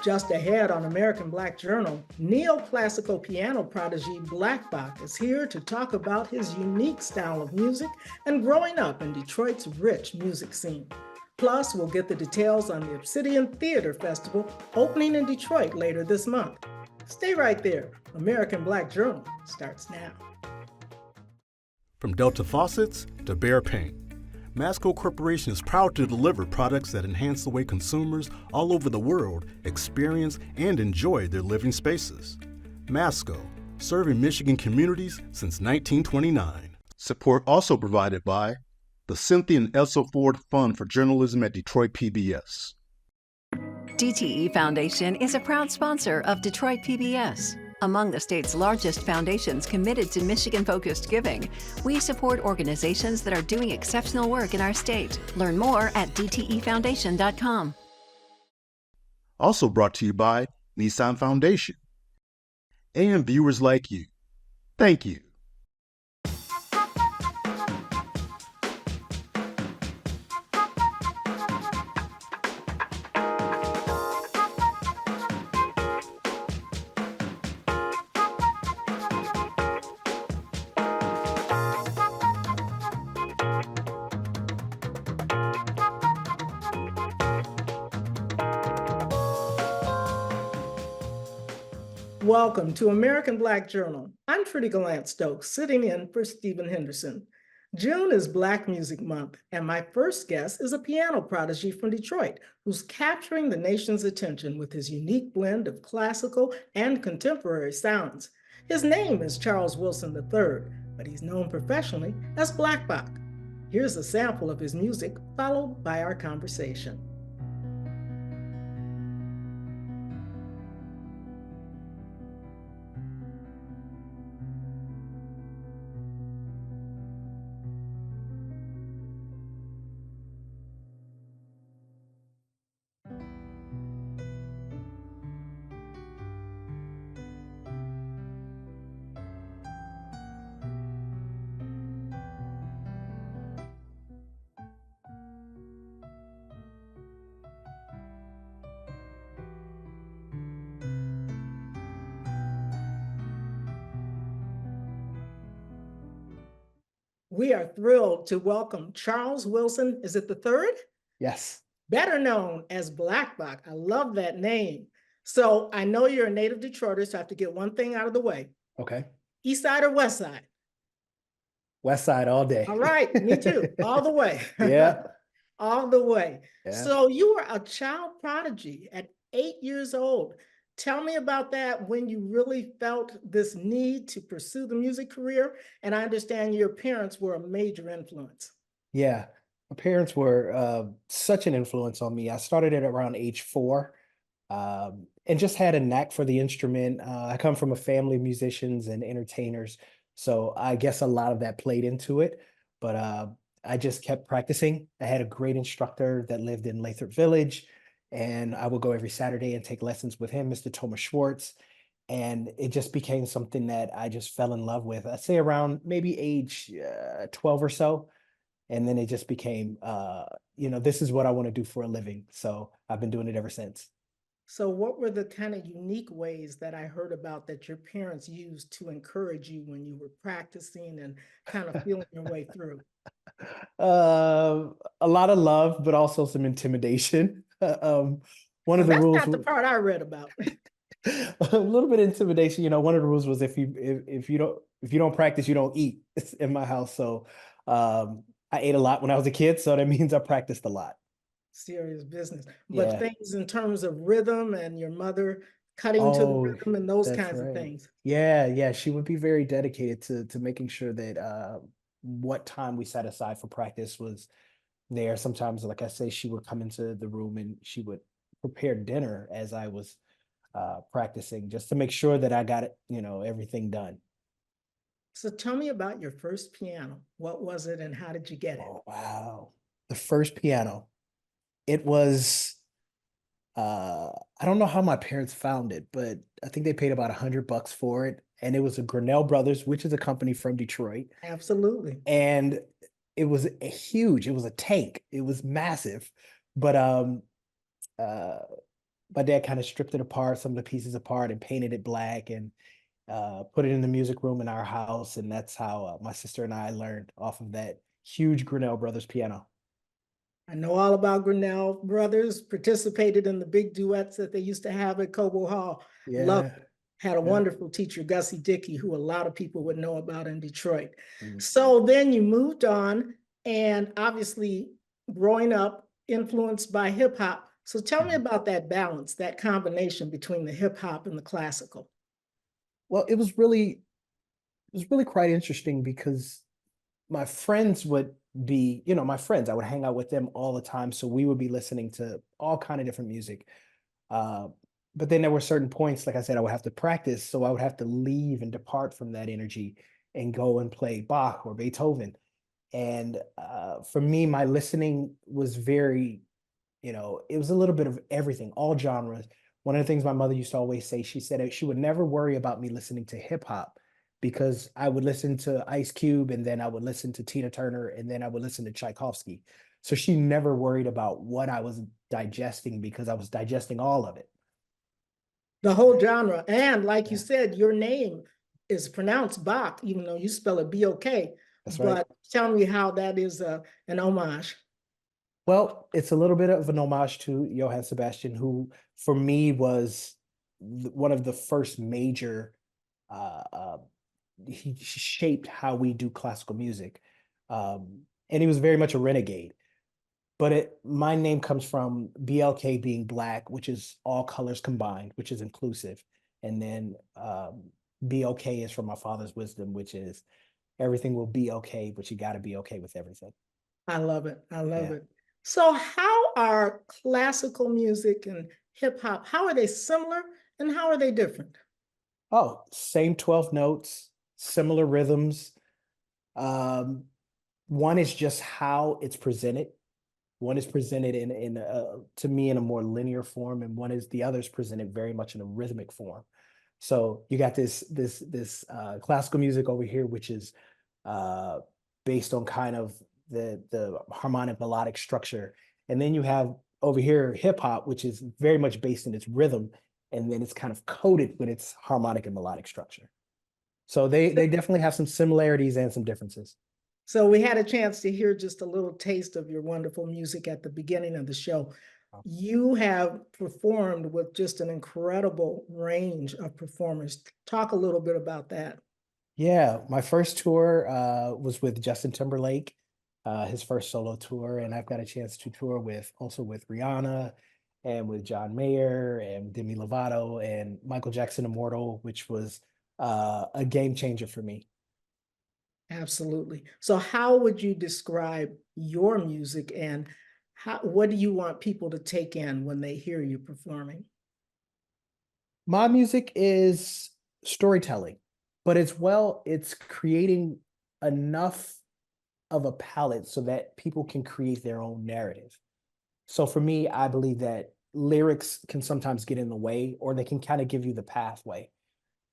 Just ahead on American Black Journal, neoclassical piano prodigy BLKBOK is here to talk about his unique style of music and growing up in Detroit's rich music scene. Plus, we'll get the details on the Obsidian Theatre Festival opening in Detroit later this month. Stay right there. American Black Journal starts now. From Delta faucets to Behr paint, Masco Corporation is proud to deliver products that enhance the way consumers all over the world experience and enjoy their living spaces. Masco, serving Michigan communities since 1929. Support also provided by the Cynthia and Elsa Ford Fund for Journalism at Detroit PBS. DTE Foundation is a proud sponsor of Detroit PBS. Among the state's largest foundations committed to Michigan-focused giving, we support organizations that are doing exceptional work in our state. Learn more at dtefoundation.com. Also brought to you by Nissan Foundation and viewers like you. Thank you. Welcome to American Black Journal. I'm Trudy Gallant-Stokes, sitting in for Stephen Henderson. June is Black Music Month, and my first guest is a piano prodigy from Detroit who's capturing the nation's attention with his unique blend of classical and contemporary sounds. His name is Charles Wilson III, but he's known professionally as BLKBOK. Here's a sample of his music, followed by our conversation. We are thrilled to welcome Charles Wilson, is it the third? Yes. Better known as BLKBOK. I love that name. So I know you're a native Detroiter, so I have to get one thing out of the way. Okay. East side or west side? West side all day. All right, me too, all the way. Yeah. All the way. Yeah. So you were a child prodigy at 8 years old. Tell me about that, when you really felt this need to pursue the music career. And I understand your parents were a major influence. Yeah. My parents were such an influence on me. I started at around age 4 and just had a knack for the instrument. I come from a family of musicians and entertainers, so I guess a lot of that played into it. But I just kept practicing. I had a great instructor that lived in Lathrop Village, and I would go every Saturday and take lessons with him, Mr. Thomas Schwartz. And it just became something that I just fell in love with. I'd say around maybe age 12 or so. And then it just became, this is what I want to do for a living. So I've been doing it ever since. So what were the kind of unique ways that I heard about that your parents used to encourage you when you were practicing and kind of feeling your way through? A lot of love, but also some intimidation. One of the rules. That's not the part I read about. A little bit of intimidation. One of the rules was if you don't practice, you don't eat in my house. So I ate a lot when I was a kid, so that means I practiced a lot. Serious business. But Yeah. things in terms of rhythm and your mother cutting to the rhythm and those kinds of things. Yeah. She would be very dedicated to making sure that what time we set aside for practice was there. Sometimes, like I say, she would come into the room and she would prepare dinner as I was practicing, just to make sure that I got it, everything done. So tell me about your first piano. What was it and how did you get it? Oh, wow. The first piano. It was, I don't know how my parents found it, but I think they paid about $100 for it. And it was a Grinnell Brothers, which is a company from Detroit. Absolutely. And it was huge. It was a tank. It was massive. But my dad kind of stripped it apart, some of the pieces apart, and painted it black, and put it in the music room in our house. And that's how my sister and I learned off of that huge Grinnell Brothers piano. I know all about Grinnell Brothers, participated in the big duets that they used to have at Cobo Hall. Loved Yeah. it. Had a Yeah. wonderful teacher, Gussie Dickey, who a lot of people would know about in Detroit. Mhm. So then you moved on, and obviously growing up, influenced by hip hop. So tell me Mhm. about that balance, that combination between the hip hop and the classical. Well, it was really quite interesting because my friends would be, my friends, I would hang out with them all the time. So we would be listening to all kind of different music. Uh, but then there were certain points, like I said, I would have to practice. So I would have to leave and depart from that energy and go and play Bach or Beethoven. And for me, my listening was very, it was a little bit of everything, all genres. One of the things my mother used to always say, she said she would never worry about me listening to hip hop because I would listen to Ice Cube, and then I would listen to Tina Turner, and then I would listen to Tchaikovsky. So she never worried about what I was digesting because I was digesting all of it. The whole genre. And like you Yeah, said, your name is pronounced Bach, even though you spell it B-O-K. that's right. But tell me how that is an homage. Well, it's a little bit of an homage to Johann Sebastian, who for me was one of the first major uh, uh, he shaped how we do classical music. And he was very much a renegade. But my name comes from BLK being black, which is all colors combined, which is inclusive. And then BOK is from my father's wisdom, which is everything will be okay, but you got to be okay with everything. I love it. I love Yeah. it. So how are classical music and hip hop, how are they similar and how are they different? Oh, same 12 notes, similar rhythms. Um, one is just how it's presented. One is presented in to me in a more linear form, and the other is presented very much in a rhythmic form. So you got this classical music over here, which is uh, based on kind of the harmonic melodic structure, and then you have over here hip hop, which is very much based in its rhythm, and then it's kind of coated with its harmonic and melodic structure. So they definitely have some similarities and some differences. So we had a chance to hear just a little taste of your wonderful music at the beginning of the show. You have performed with just an incredible range of performers. Talk a little bit about that. Yeah, my first tour was with Justin Timberlake, his first solo tour, and I've got a chance to tour also with Rihanna and with John Mayer and Demi Lovato and Michael Jackson Immortal, which was a game changer for me. Absolutely. So how would you describe your music and what do you want people to take in when they hear you performing? My music is storytelling, but it's creating enough of a palette so that people can create their own narrative. So for me, I believe that lyrics can sometimes get in the way, or they can kind of give you the pathway.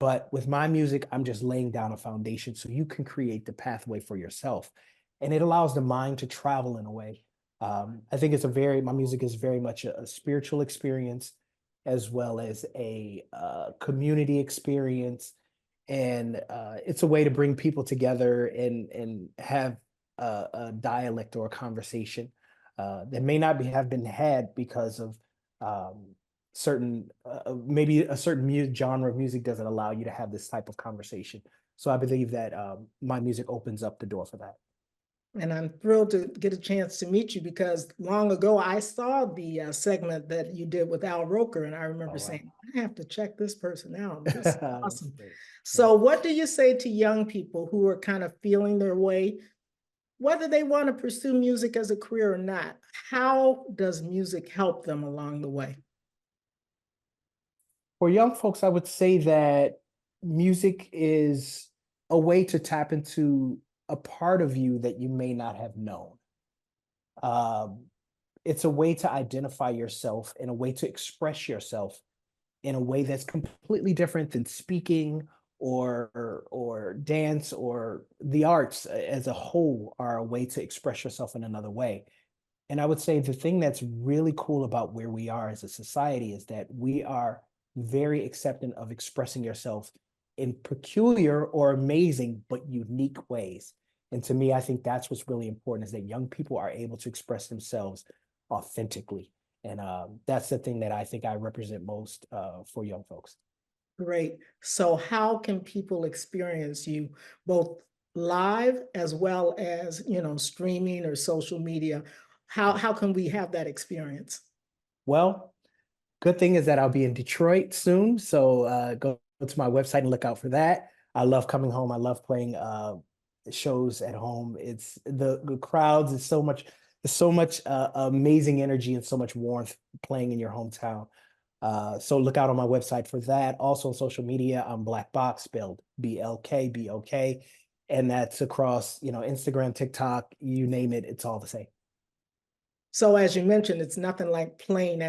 But with my music, I'm just laying down a foundation so you can create the pathway for yourself. And it allows the mind to travel in a way. I think my music is very much a spiritual experience as well as a community experience. And it's a way to bring people together and have a dialect or a conversation that may not have been had because of um, certain maybe a certain genre of music doesn't allow you to have this type of conversation. So I believe that my music opens up the door for that. And I'm thrilled to get a chance to meet you because long ago I saw the segment that you did with Al Roker, and I remember Oh, wow. saying, I have to check this person out. This is awesome. Great. So what do you say to young people who are kind of feeling their way, whether they want to pursue music as a career or not? How does music help them along the way? For young folks, I would say that music is a way to tap into a part of you that you may not have known. Um, it's a way to identify yourself and a way to express yourself in a way that's completely different than speaking or dance, or the arts as a whole are a way to express yourself in another way. And I would say the thing that's really cool about where we are as a society is that we are very accepting of expressing yourself in peculiar or amazing but unique ways. And to me, I think that's what's really important, is that young people are able to express themselves authentically. And that's the thing that I think I represent most for young folks. Great. So how can people experience you both live as well as, streaming or social media? How can we have that experience? Well, good thing is that I'll be in Detroit soon. So go to my website and look out for that. I love coming home. I love playing shows at home. It's the crowds. There's so much amazing energy and so much warmth playing in your hometown. So look out on my website for that. Also on social media, I'm BLKBOK, spelled BLKBOK. And that's across, Instagram, TikTok, you name it, it's all the same. So as you mentioned, it's nothing like playing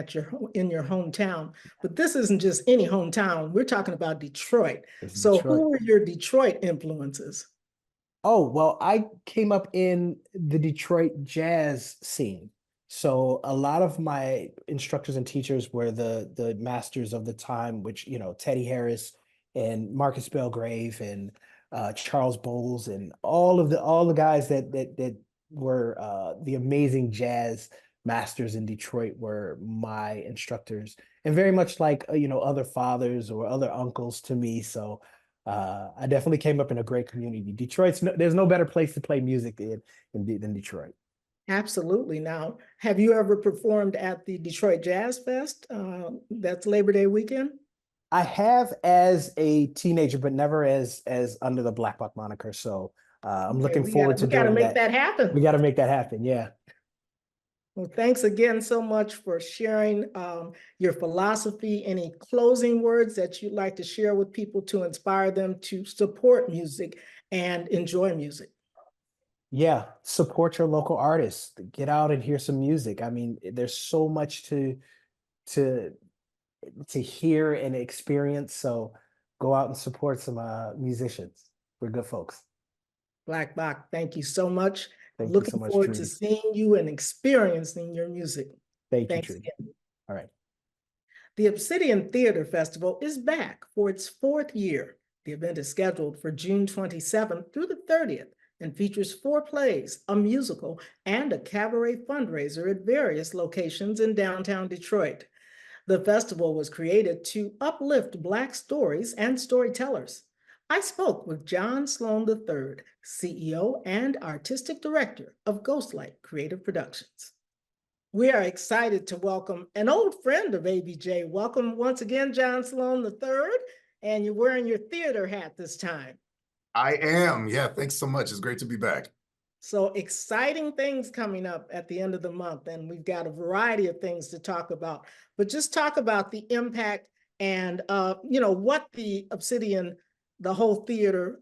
in your hometown, but this isn't just any hometown. We're talking about Detroit. It's So Detroit. who are your Detroit influences? Oh, well, I came up in the Detroit jazz scene. So a lot of my instructors and teachers were the masters of the time, which, Teddy Harris and Marcus Belgrave and Charles Bowles and all the guys that were the amazing jazz masters in Detroit were my instructors, and very much like other fathers or other uncles to me. So I definitely came up in a great community. There's no better place to play music than Detroit. Absolutely. Now, have you ever performed at the Detroit Jazz Fest? That's Labor Day weekend. I have as a teenager, but never as under the BLKBOK moniker. So I'm looking forward to we gotta doing make that happen. We got to make that happen. Yeah. Well, thanks again so much for sharing your philosophy. Any closing words that you'd like to share with people to inspire them to support music and enjoy music? Yeah, support your local artists. Get out and hear some music. I mean, there's so much to hear and experience. So go out and support some musicians. We're good folks. BLKBOK, thank you so much. Thank you Looking so much, forward to Trudy. seeing you and experiencing your music. Thank you, Thanks Trudy. again. All right. The Obsidian Theatre Festival is back for its 4th year. The event is scheduled for June 27th through the 30th and features 4 plays, a musical, and a cabaret fundraiser at various locations in downtown Detroit. The festival was created to uplift Black stories and storytellers. I spoke with John Sloan III, CEO and Artistic Director of GhostLight Creative Productions. We are excited to welcome an old friend of ABJ. Welcome once again, John Sloan III, and you're wearing your theater hat this time. I am. Yeah, thanks so much. It's great to be back. So exciting things coming up at the end of the month, and we've got a variety of things to talk about. But just talk about the impact and what the Obsidian, the whole theater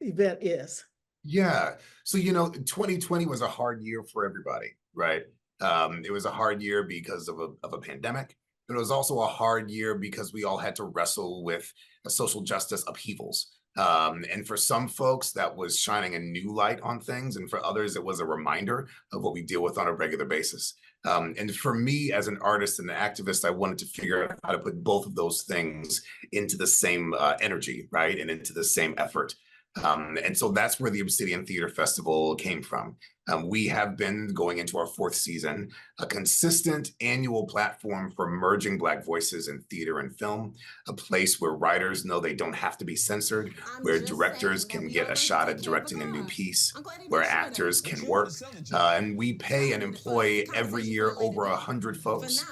event is. Yeah. So 2020 was a hard year for everybody, right? It was a hard year because of a pandemic, but it was also a hard year because we all had to wrestle with social justice upheavals. And for some folks, that was shining a new light on things. And for others, it was a reminder of what we deal with on a regular basis. And for me, as an artist and an activist, I wanted to figure out how to put both of those things into the same energy, right? And into the same effort. And so that's where the Obsidian Theatre Festival came from. We have been going into our 4th season, a consistent annual platform for emerging Black voices in theater and film, a place where writers know they don't have to be censored, where directors can get a shot at directing a new piece, where actors can work. And we pay and employ every year over 100 folks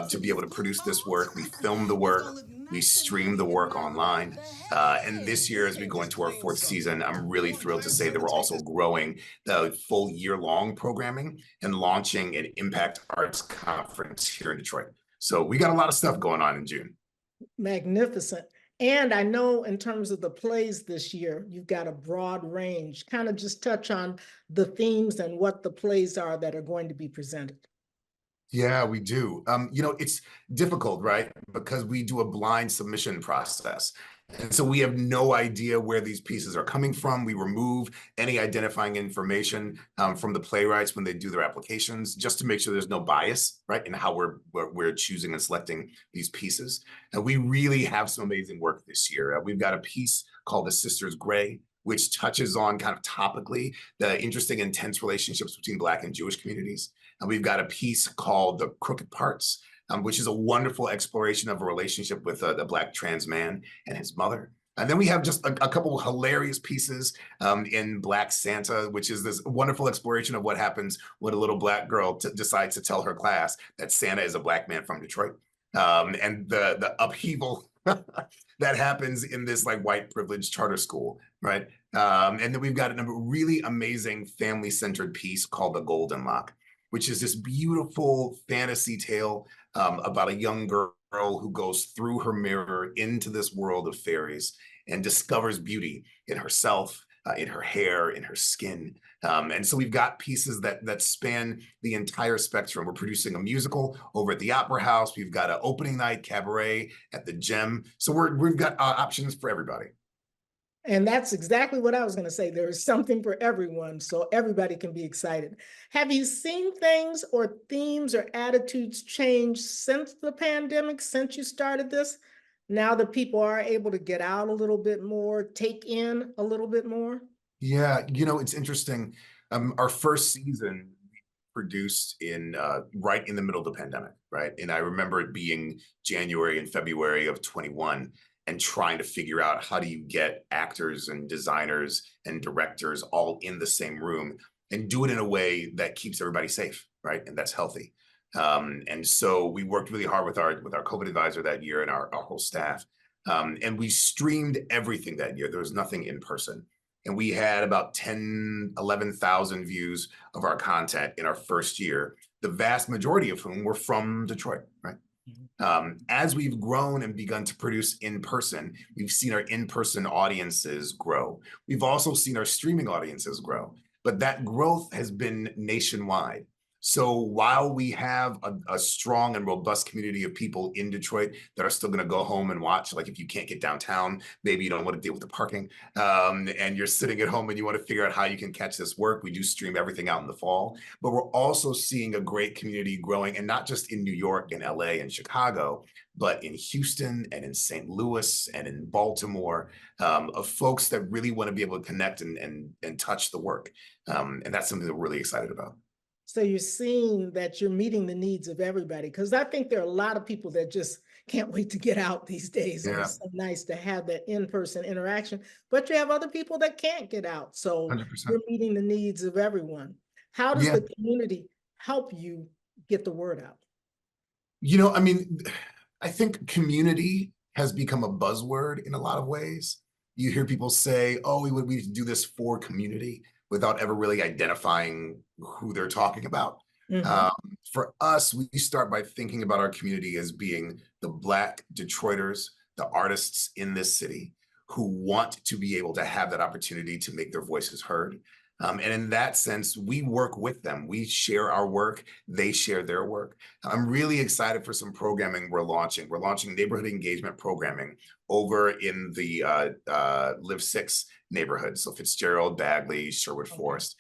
to be able to produce this work. We film the work. We stream the work online. And this year, as we go into our 4th season, I'm really thrilled to say that we're also growing the full year-long programming and launching an Impact Arts Conference here in Detroit. So we got a lot of stuff going on in June. Magnificent. And I know in terms of the plays this year, you've got a broad range. Kind of just touch on the themes and what the plays are that are going to be presented. Yeah, we do. It's difficult, right? Because we do a blind submission process. And so we have no idea where these pieces are coming from. We remove any identifying information from the playwrights when they do their applications, just to make sure there's no bias, right, in how we're choosing and selecting these pieces. And we really have some amazing work this year. We've got a piece called The Sisters Gray, which touches on kind of topically the interesting, intense relationships between Black and Jewish communities. And we've got a piece called The Crooked Parts, which is a wonderful exploration of a relationship with a Black trans man and his mother. And then we have just a couple of hilarious pieces in Black Santa, which is this wonderful exploration of what happens when a little Black girl decides to tell her class that Santa is a Black man from Detroit. And the upheaval that happens in this like white privileged charter school, right? And then we've got a really amazing family-centered piece called The Golden Lock, which is this beautiful fantasy tale about a young girl who goes through her mirror into this world of fairies and discovers beauty in herself, in her hair, in her skin. And so we've got pieces that span the entire spectrum. We're producing a musical over at the Opera House. We've got an opening night cabaret at the Gem. So we've got options for everybody. And that's exactly what I was going to say. There is something for everyone, so everybody can be excited. Have you seen things or themes or attitudes change since the pandemic, since you started this? Now that people are able to get out a little bit more, take in a little bit more? Yeah, it's interesting. Our first season we produced in right in the middle of the pandemic, right? And I remember it being January and February of 21. And trying to figure out how do you get actors and designers and directors all in the same room and do it in a way that keeps everybody safe, right? And that's healthy. And so we worked really hard with our COVID advisor that year and our whole staff. And we streamed everything that year. There was nothing in person. And we had about 11,000 views of our content in our first year, the vast majority of whom were from Detroit, right? As we've grown and begun to produce in person, we've seen our in-person audiences grow. We've also seen our streaming audiences grow, but that growth has been nationwide. So while we have a strong and robust community of people in Detroit that are still going to go home and watch, like if you can't get downtown, maybe you don't want to deal with the parking, and you're sitting at home and you want to figure out how you can catch this work, we do stream everything out in the fall. But we're also seeing a great community growing, and not just in New York and LA and Chicago, but in Houston and in St. Louis and in Baltimore, of folks that really want to be able to connect and touch the work. And that's something that we're really excited about. So you're seeing that you're meeting the needs of everybody, because I think there are a lot of people that just can't wait to get out these days. And it's so nice to have that in-person interaction, but you have other people that can't get out. So 100%. you're meeting the needs of everyone. How does the community help you get the word out? I think community has become a buzzword in a lot of ways. You hear people say, oh, we need to do this for community, without ever really identifying who they're talking about. Mm-hmm. For us, we start by thinking about our community as being the Black Detroiters, the artists in this city who want to be able to have that opportunity to make their voices heard. And in that sense, we work with them. We share our work. They share their work. I'm really excited for some programming we're launching. We're launching neighborhood engagement programming over in the Live 6 neighborhood. So Fitzgerald, Bagley, Sherwood Forest.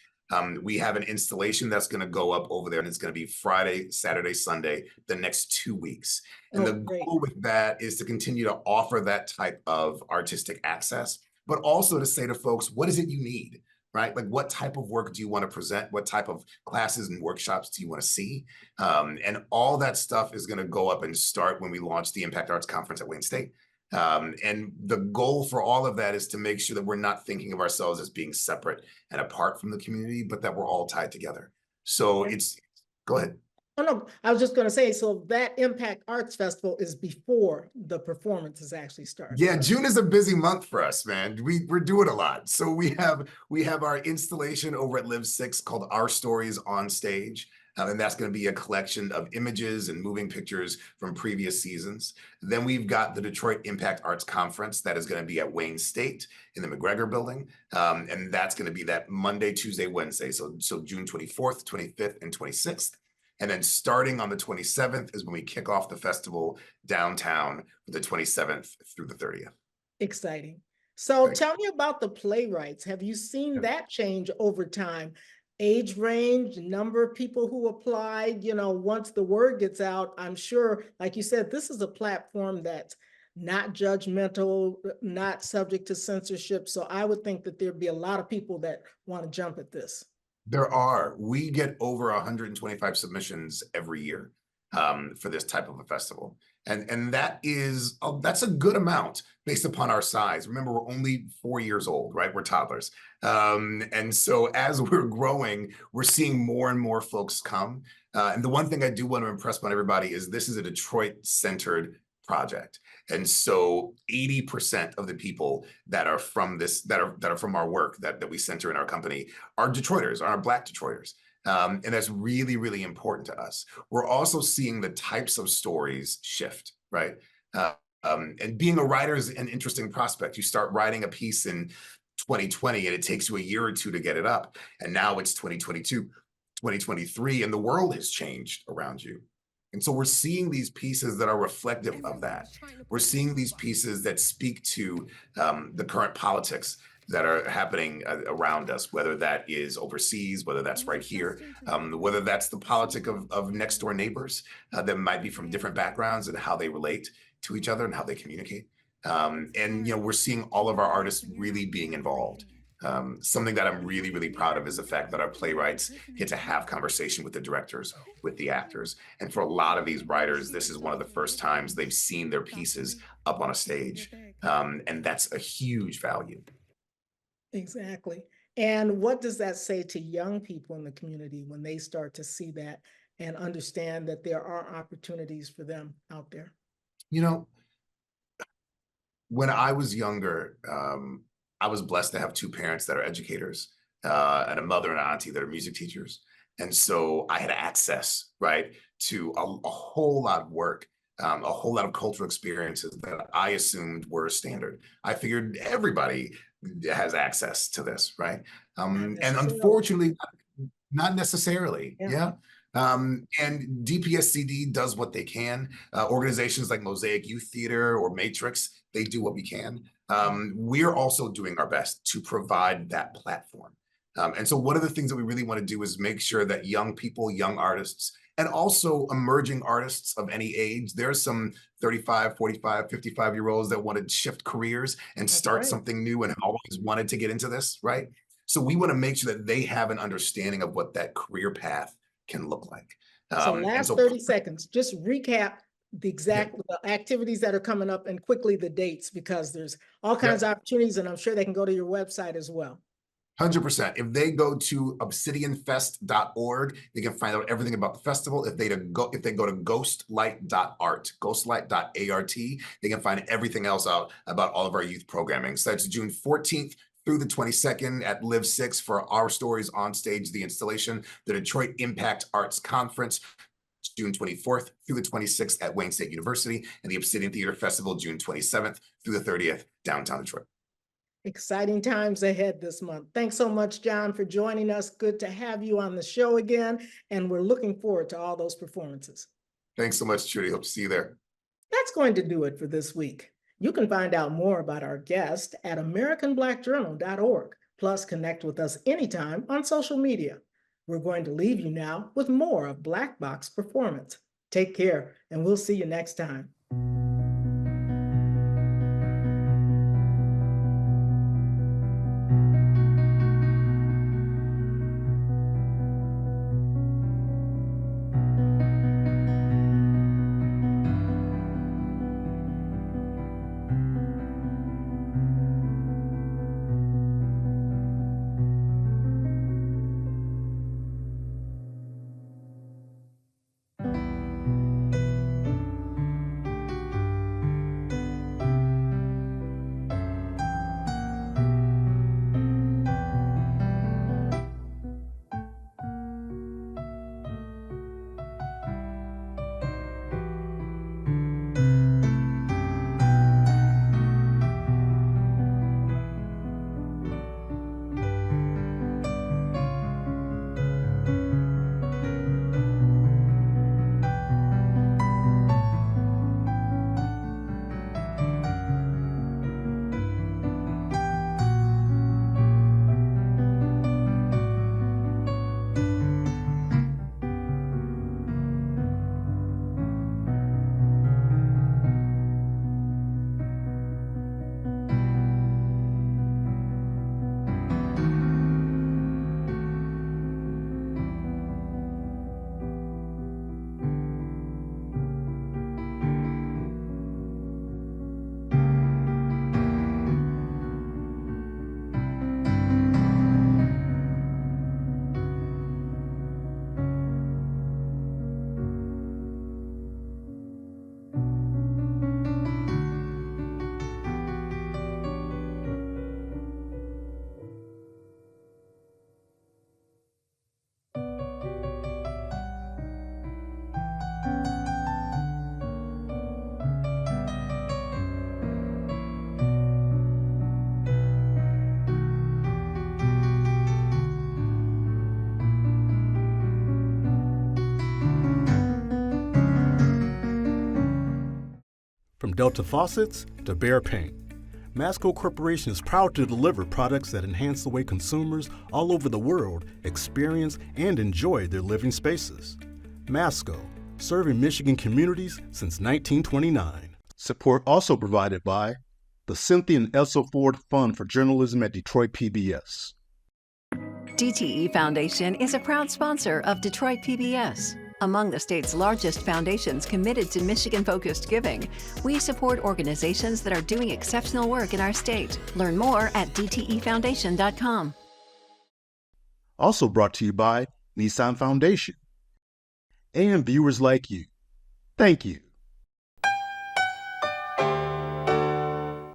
We have an installation that's going to go up over there, and it's going to be Friday, Saturday, Sunday, the next 2 weeks. And the goal with that is to continue to offer that type of artistic access, but also to say to folks, what is it you need? Right? Like, what type of work do you want to present? What type of classes and workshops do you want to see? And all that stuff is going to go up and start when we launch the Impact Arts Conference at Wayne State. And the goal for all of that is to make sure that we're not thinking of ourselves as being separate and apart from the community, but that we're all tied together. So go ahead. Oh, no, I was just going to say, so that Impact Arts Festival is before the performances actually start. Yeah, June is a busy month for us, man. We're doing a lot. So we have our installation over at Live 6 called Our Stories on Stage. And that's going to be a collection of images and moving pictures from previous seasons. Then we've got the Detroit Impact Arts Conference that is going to be at Wayne State in the McGregor Building. And that's going to be that Monday, Tuesday, Wednesday. So June 24th, 25th, and 26th. And then starting on the 27th is when we kick off the festival downtown for the 27th through the 30th. Exciting. So Right. tell me about the playwrights. Have you seen Yeah. that change over time? Age range, number of people who applied, once the word gets out, I'm sure, like you said, this is a platform that's not judgmental, not subject to censorship. So I would think that there'd be a lot of people that want to jump at this. We get over 125 submissions every year for this type of a festival. And that's a good amount based upon our size. Remember, we're only 4 years old, right? We're toddlers. And so as we're growing, we're seeing more and more folks come. And the one thing I do want to impress upon everybody is this is a Detroit-centered project. And so 80% of the people that are from that are from our work that we center in our company are Detroiters, are Black Detroiters. And that's really, really important to us. We're also seeing the types of stories shift, right? And being a writer is an interesting prospect. You start writing a piece in 2020 and it takes you a year or two to get it up. And now it's 2022, 2023, and the world has changed around you. And so we're seeing these pieces that are reflective of that. We're seeing these pieces that speak to the current politics that are happening around us, whether that is overseas, whether that's right here, whether that's the politic of next door neighbors that might be from different backgrounds and how they relate to each other and how they communicate. And we're seeing all of our artists really being involved. Something that I'm really, really proud of is the fact that our playwrights get to have conversation with the directors, with the actors. And for a lot of these writers, this is one of the first times they've seen their pieces up on a stage. And that's a huge value. Exactly. And what does that say to young people in the community when they start to see that and understand that there are opportunities for them out there? When I was younger, I was blessed to have two parents that are educators and a mother and an auntie that are music teachers. And so I had access, right, to a whole lot of work, a whole lot of cultural experiences that I assumed were standard. I figured everybody has access to this, right? And unfortunately, not necessarily. Yeah. And DPSCD does what they can. Organizations like Mosaic Youth Theater or Matrix, they do what we can. We're also doing our best to provide that platform. And so one of the things that we really want to do is make sure that young people, young artists, and also emerging artists of any age, there's some 35, 45, 55-year-olds that want to shift careers and start something new and always wanted to get into this, right? So we want to make sure that they have an understanding of what that career path can look like. So last 30 seconds, just recap the exact activities that are coming up and quickly the dates, because there's all kinds of opportunities and I'm sure they can go to your website as well. 100%. If they go to obsidianfest.org, they can find out everything about the festival. If they go to ghostlight.art, ghostlight.art, they can find everything else out about all of our youth programming. So that's June 14th through the 22nd at Live 6 for Our Stories on Stage, the installation, the Detroit Impact Arts Conference, June 24th through the 26th at Wayne State University, and the Obsidian Theatre Festival, June 27th through the 30th, downtown Detroit. Exciting times ahead this month. Thanks so much, John, for joining us. Good to have you on the show again, and we're looking forward to all those performances. Thanks so much, Trudy. Hope to see you there. That's going to do it for this week. You can find out more about our guest at AmericanBlackJournal.org. Plus, connect with us anytime on social media. We're going to leave you now with more of Black Box Performance. Take care, and we'll see you next time. From Delta faucets to Behr paint, Masco Corporation is proud to deliver products that enhance the way consumers all over the world experience and enjoy their living spaces. Masco, serving Michigan communities since 1929. Support also provided by the Cynthia and Elsa Ford Fund for Journalism at Detroit PBS. DTE Foundation is a proud sponsor of Detroit PBS. Among the state's largest foundations committed to Michigan-focused giving, we support organizations that are doing exceptional work in our state. Learn more at dtefoundation.com. Also brought to you by Nissan Foundation and viewers like you. Thank you.